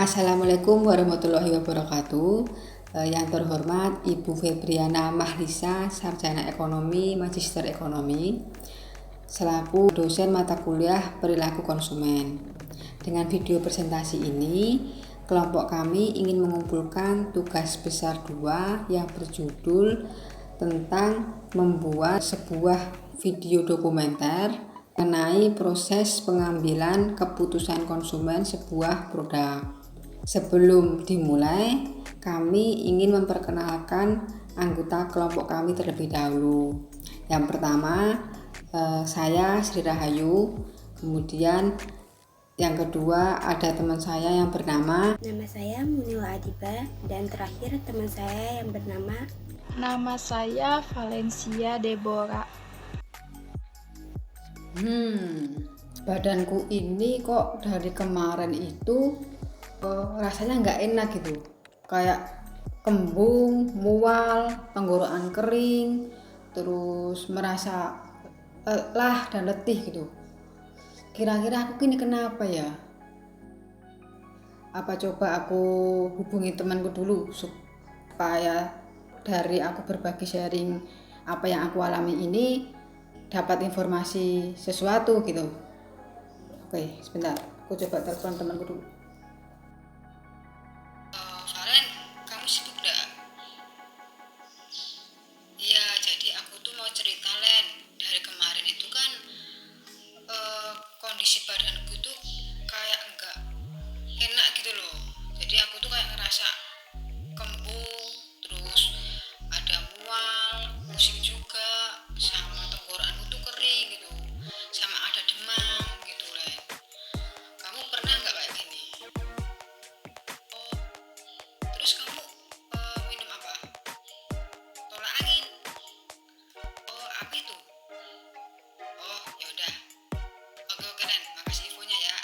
Assalamualaikum warahmatullahi wabarakatuh. Yang terhormat Ibu Febriana Mahlisa, Sarjana Ekonomi, Magister Ekonomi, selaku dosen mata kuliah Perilaku Konsumen. Dengan video presentasi ini, kelompok kami ingin mengumpulkan tugas besar 2 yang berjudul tentang membuat sebuah video dokumenter mengenai proses pengambilan keputusan konsumen sebuah produk. Sebelum dimulai, kami ingin memperkenalkan anggota kelompok kami terlebih dahulu. Yang pertama, saya Sri Rahayu. Kemudian yang kedua ada teman saya yang bernama Nama saya Munila Adiba, dan terakhir teman saya yang bernama Nama saya Valencia Deborah. Badanku ini kok dari kemarin itu rasanya nggak enak gitu, kayak kembung, mual, tenggorokan kering, terus merasa lelah dan letih gitu. Kira-kira aku ini kenapa ya? Apa coba aku hubungi temanku dulu supaya dari aku berbagi sharing apa yang aku alami ini dapat informasi sesuatu gitu. Oke, sebentar, aku coba telepon temanku dulu. Valen, kamu sibuk gak? Iya, jadi aku tuh mau cerita, Len. Dari kemarin itu kan kondisi badanku tuh kayak enggak enak gitu loh. Jadi aku tuh kayak ngerasa kembung, terus ada mual, pusing juga, sama tenggorokanku tuh kering gitu, sama ada demam gitu, Len. Kamu pernah nggak kayak gini? Oh, terus kamu minum apa? Tolak angin? Oh, apa itu? Oh, ya udah. Oke, Len, makasih infonya ya.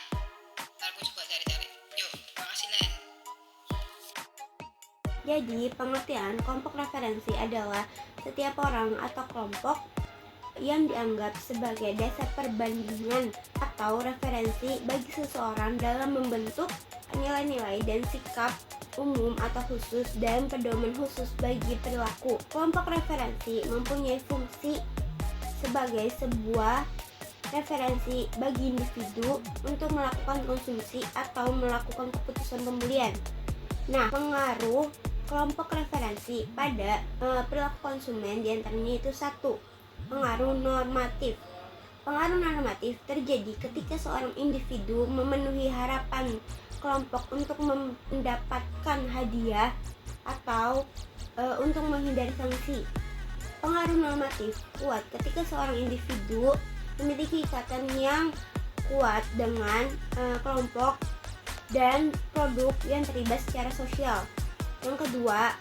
Ntar aku coba cari-cari. Yuk, makasih, Len. Jadi, pengertian kelompok referensi adalah setiap orang atau kelompok yang dianggap sebagai dasar perbandingan atau referensi bagi seseorang dalam membentuk nilai-nilai dan sikap umum atau khusus dan pedoman khusus bagi perilaku. Kelompok referensi mempunyai fungsi sebagai sebuah referensi bagi individu untuk melakukan konsumsi atau melakukan keputusan pembelian. Nah, pengaruh kelompok referensi pada perilaku konsumen diantaranya itu 1. Pengaruh normatif. Pengaruh normatif terjadi ketika seorang individu memenuhi harapan kelompok untuk mendapatkan hadiah atau untuk menghindari sanksi. Pengaruh normatif kuat ketika seorang individu memiliki ikatan yang kuat dengan kelompok dan produk yang terlibat secara sosial. Yang kedua,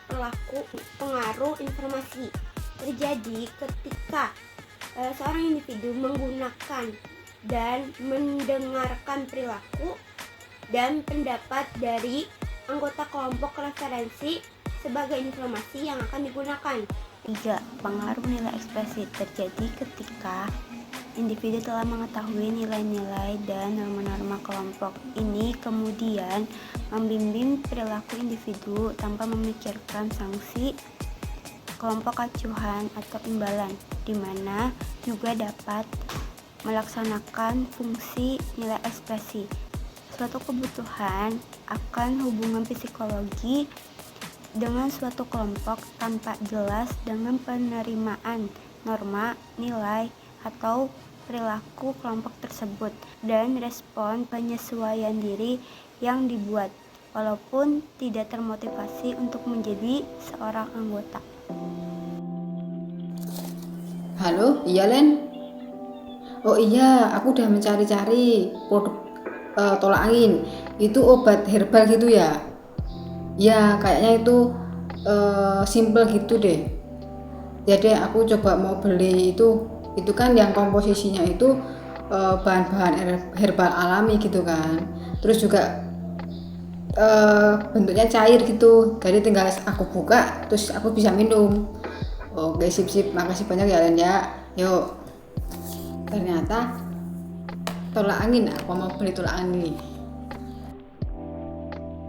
pengaruh informasi terjadi ketika seorang individu menggunakan dan mendengarkan perilaku dan pendapat dari anggota kelompok referensi sebagai informasi yang akan digunakan. 3. Pengaruh nilai ekspresi terjadi ketika individu telah mengetahui nilai-nilai dan norma-norma kelompok. Ini kemudian membimbing perilaku individu tanpa memikirkan sanksi kelompok acuan atau imbalan, di mana juga dapat melaksanakan fungsi nilai ekspresi. Suatu kebutuhan akan hubungan psikologi dengan suatu kelompok tanpa jelas dengan penerimaan norma, nilai, atau perilaku kelompok tersebut dan respon penyesuaian diri yang dibuat walaupun tidak termotivasi untuk menjadi seorang anggota. Halo, iya, Len. Oh iya, aku udah mencari-cari produk tolak angin. Itu obat herbal gitu ya? Ya, kayaknya itu simple gitu deh. Jadi aku coba mau beli itu kan yang komposisinya itu bahan-bahan herbal alami gitu kan. Terus juga bentuknya cair gitu. Jadi tinggal aku buka terus aku bisa minum. Oke, sip, makasih banyak ya, Len ya. Yuk. Ternyata tolak angin, aku mau beli tolak angin nih.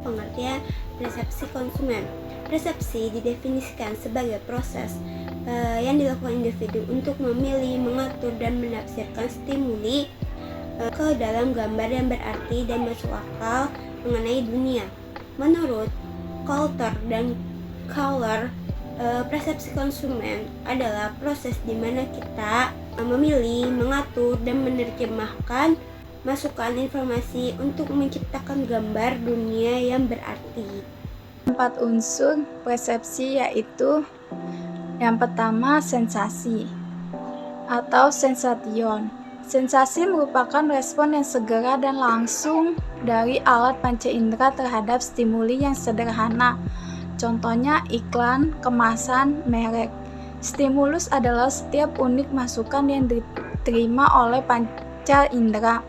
pengertian persepsi konsumen. Persepsi didefinisikan sebagai proses yang dilakukan individu untuk memilih, mengatur, dan menafsirkan stimuli ke dalam gambar yang berarti dan masuk akal mengenai dunia. Menurut Coulter dan Kohler, persepsi konsumen adalah proses di mana kita memilih, mengatur, dan menerjemahkan masukan informasi untuk menciptakan gambar dunia yang berarti. 4 unsur persepsi yaitu yang pertama sensasi atau sensation. Sensasi merupakan respon yang segera dan langsung dari alat panca indera terhadap stimuli yang sederhana. Contohnya iklan, kemasan, merek. Stimulus adalah setiap unit masukan yang diterima oleh panca indera.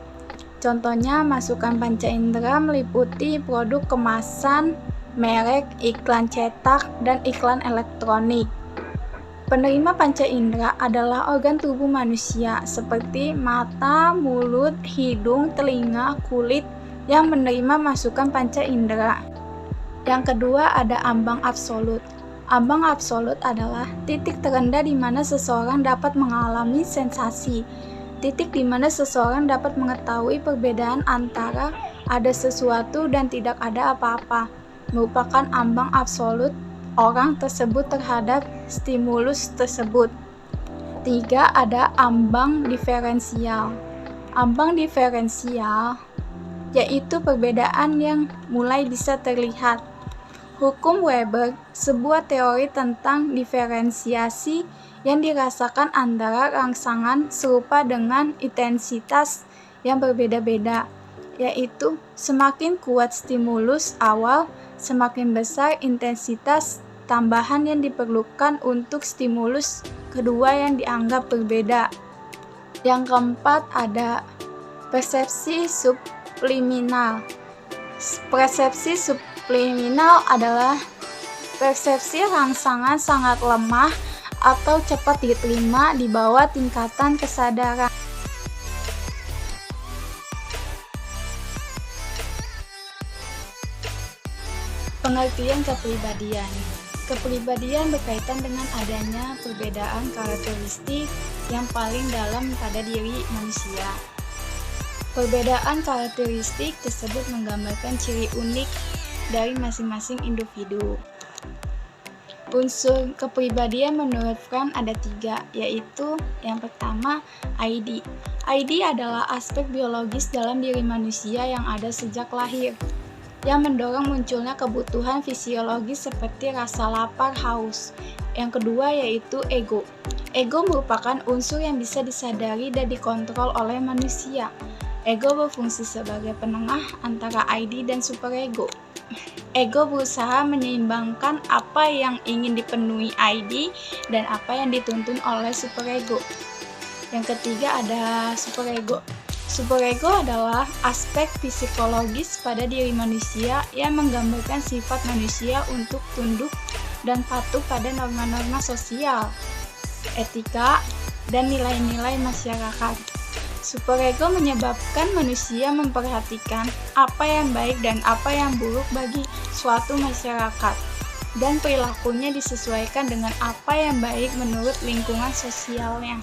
Contohnya masukan panca indera meliputi produk kemasan, merek, iklan cetak, dan iklan elektronik. Penerima panca indera adalah organ tubuh manusia seperti mata, mulut, hidung, telinga, kulit yang menerima masukan panca indera. Yang kedua ada ambang absolut. Ambang absolut adalah titik terendah di mana seseorang dapat mengalami sensasi. Titik di mana seseorang dapat mengetahui perbedaan antara ada sesuatu dan tidak ada apa-apa. Merupakan ambang absolut orang tersebut terhadap stimulus tersebut. 3 ada ambang diferensial. Ambang diferensial yaitu perbedaan yang mulai bisa terlihat. Hukum Weber, sebuah teori tentang diferensiasi yang dirasakan antara rangsangan serupa dengan intensitas yang berbeda-beda, yaitu semakin kuat stimulus awal, semakin besar intensitas tambahan yang diperlukan untuk stimulus kedua yang dianggap berbeda. Yang keempat ada persepsi subliminal. Persepsi subliminal adalah persepsi rangsangan sangat lemah atau cepat diterima di bawah tingkatan kesadaran. Pengertian kepribadian. Kepribadian berkaitan dengan adanya perbedaan karakteristik yang paling dalam pada diri manusia. Perbedaan karakteristik tersebut menggambarkan ciri unik dari masing-masing individu. Unsur kepribadian menurut Frank ada 3, yaitu yang pertama ID. ID adalah aspek biologis dalam diri manusia yang ada sejak lahir, yang mendorong munculnya kebutuhan fisiologis seperti rasa lapar, haus. Yang kedua yaitu ego. Ego merupakan unsur yang bisa disadari dan dikontrol oleh manusia. Ego berfungsi sebagai penengah antara ID dan superego. Ego berusaha menyeimbangkan apa yang ingin dipenuhi ID dan apa yang dituntun oleh superego. Yang ketiga ada superego. Superego adalah aspek psikologis pada diri manusia yang menggambarkan sifat manusia untuk tunduk dan patuh pada norma-norma sosial, etika, dan nilai-nilai masyarakat. Superego menyebabkan manusia memperhatikan apa yang baik dan apa yang buruk bagi suatu masyarakat, dan perilakunya disesuaikan dengan apa yang baik menurut lingkungan sosialnya.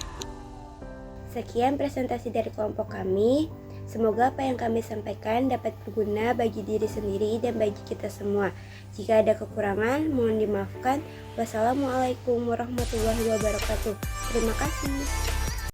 Sekian presentasi dari kelompok kami. Semoga apa yang kami sampaikan dapat berguna bagi diri sendiri dan bagi kita semua. Jika ada kekurangan, mohon dimaafkan. Wassalamualaikum warahmatullahi wabarakatuh. Terima kasih.